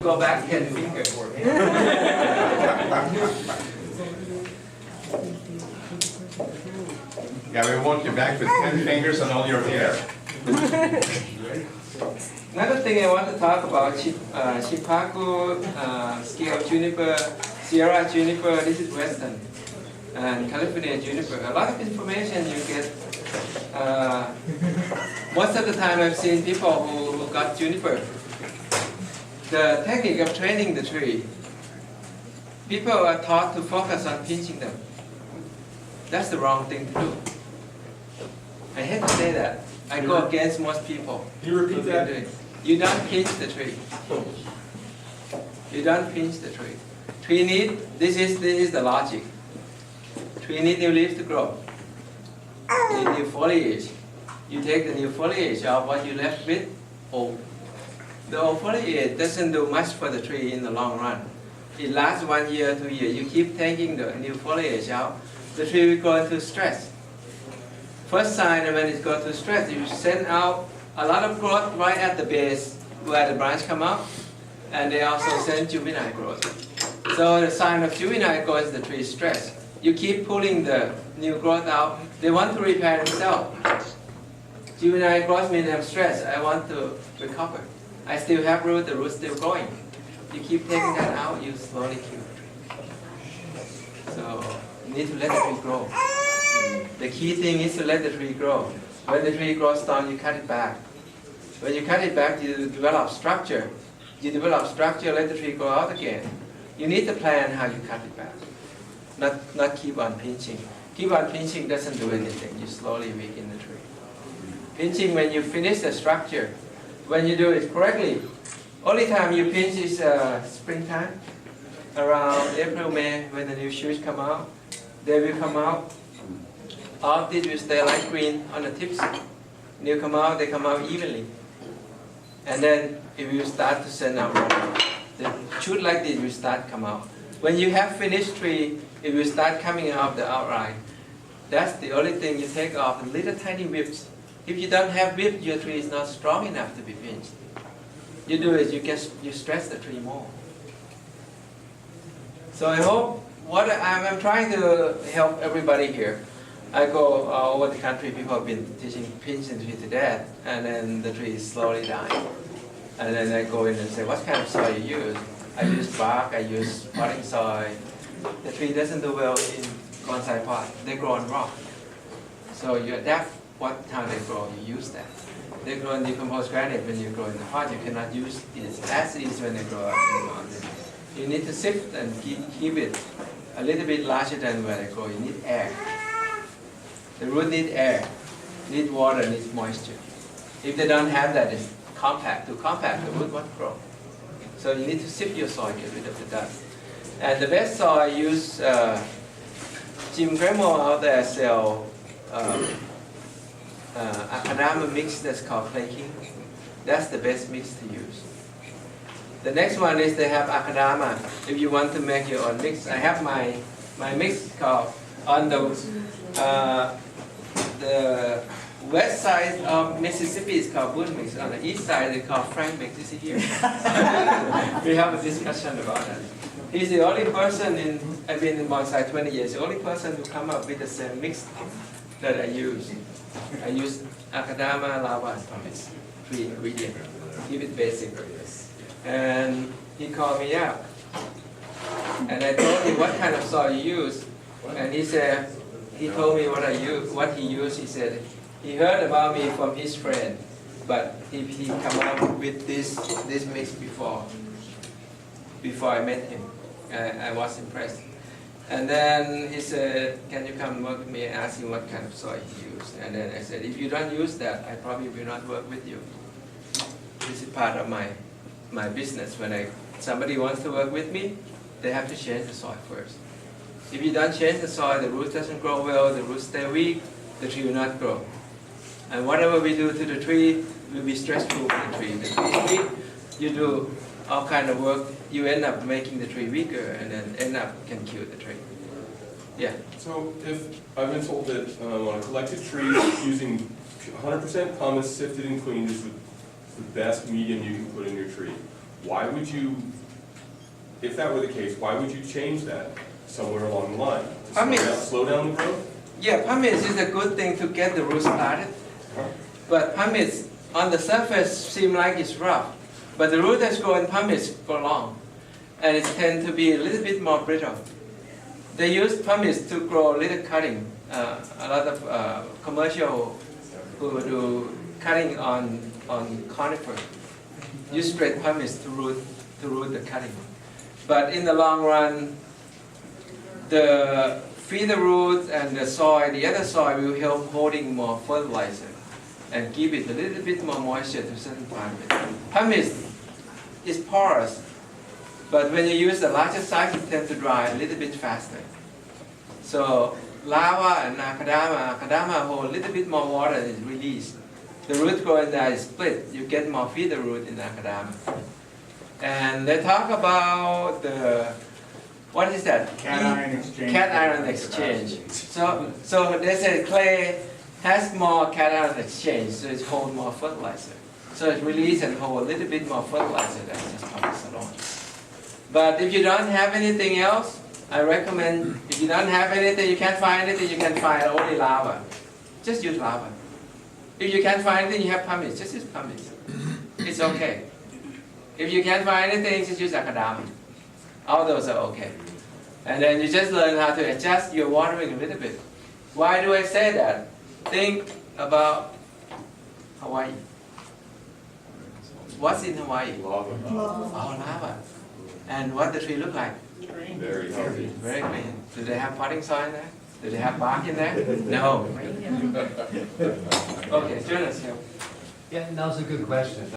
Go back 10 fingers. Yeah, we want you back with 10 fingers on all your hair. Another thing I want to talk about, Shipaku, scale juniper, Sierra juniper, this is Western, and California juniper. A lot of information you get. Most of the time I've seen people who got juniper. The technique of training the tree, people are taught to focus on pinching them. That's the wrong thing to do. I hate to say that. I go against most people. Can you repeat that? You don't pinch the tree. You don't pinch the tree. Tree need, this is the logic. Tree need new leaves to grow. Need new foliage. You take the new foliage out, what you left with, old. The old foliage doesn't do much for the tree in the long run. It lasts 1 year, 2 years. You keep taking the new foliage out, the tree will go into stress. First sign when it goes to stress, you send out a lot of growth right at the base where the branch come out, and they also send juvenile growth. So the sign of juvenile growth is the tree stress. You keep pulling the new growth out, they want to repair themselves. Juvenile growth means I'm stressed, I want to recover. I still have root, the root's still growing. You keep taking that out, you slowly kill the tree. So you need to let the tree grow. The key thing is to let the tree grow. When the tree grows strong, you cut it back. When you cut it back, you develop structure. You develop structure, let the tree grow out again. You need to plan how you cut it back. Not keep on pinching. Keep on pinching doesn't do anything. You slowly weaken the tree. Pinching when you finish the structure. When you do it correctly, only time you pinch is springtime, around April, May, when the new shoots come out. They will come out. All these will stay light green on the tips. When you come out, they come out evenly. And then it will start to send out water. The shoot like this will start to come out. When you have finished tree, it will start coming out the outright. That's the only thing you take off, the little tiny whips. If you don't have whip, your tree is not strong enough to be pinched. You do it, you stress the tree more. So I hope I'm trying to help everybody here. I go all over the country, people have been teaching pinching the tree to death, and then the tree is slowly dying. And then I go in and say, what kind of soil you use? I use bark, I use potting soil. The tree doesn't do well in bonsai pot. They grow on rock. So you adapt what time they grow, you use that. They grow in decomposed granite. When you grow in the pot, you cannot use it as is when they grow up in the mountain. You need to sift and keep it a little bit larger than where they grow. You need air. The root needs air, needs water, needs moisture. If they don't have that, it's compact. Too compact, the root won't grow. So you need to sift your soil, get rid of the dust. And the best soil, I use Jim Gremo out there sell Akadama mix that's called Clay King. That's the best mix to use. The next one is they have Akadama. If you want to make your own mix, I have my mix called on the west side of Mississippi is called Boone mix. On the east side it's called Frank mix. Is he here? We have a discussion about that. He's the only person I've been in bonsai 20 years, the only person who come up with the same mix that I use. I use Akadama, lava, and pumice, 3 ingredients. Keep it basic. And he called me up. And I told him what kind of soil you use. And he said, he told me what he used. He said, he heard about me from his friend, but he come up with this mix before I met him. I was impressed. And then he said, can you come work with me? And asked him what kind of soil he used. And then I said, if you don't use that, I probably will not work with you. This is part of my business. When somebody wants to work with me, they have to change the soil first. If you don't change the soil, the roots doesn't grow well, the roots stay weak, the tree will not grow. And whatever we do to the tree will be stressful for the tree. The tree is weak, you do all kind of work, you end up making the tree weaker and then end up can kill the tree. Yeah. So if I've been told that on a collected tree, using 100% pumice sifted and cleaned is the best medium you can put in your tree. why would you, if that were the case, why would you change that somewhere along the line? To slow down the growth? Yeah, pumice is a good thing to get the roots started. But pumice on the surface seem like it's rough. But the root that's growing pumice go long. And it tends to be a little bit more brittle. They use pumice to grow little cutting. A lot of commercial who do cutting on conifer use straight pumice to root the cutting. But in the long run, the feeder roots and the soil, the other soil will help holding more fertilizer and give it a little bit more moisture to a certain part of it. Pumice is porous, but when you use the larger size, it tends to dry a little bit faster. So lava and akadama hold a little bit more water and is released. The root growing there is split. You get more feeder root in akadama. And they talk about the, what is that? Cation exchange. Cation exchange. So they say clay has more cation exchange, so it holds more fertilizer. So it releases and holds a little bit more fertilizer than just pumice alone. But if you don't have anything else, I recommend, if you don't have anything, you can't find anything, you can find only lava. Just use lava. If you can't find anything, you have pumice, just use pumice. It's okay. If you can't find anything, just use akadama. All those are okay. And then you just learn how to adjust your watering a little bit. Why do I say that? Think about Hawaii. What's in Hawaii? Lava. Oh, lava. And what does the tree look like? Very healthy. Very green. Do they have potting soil in there? Do they have bark in there? No. Okay, Jonas here. Yeah, that was a good question.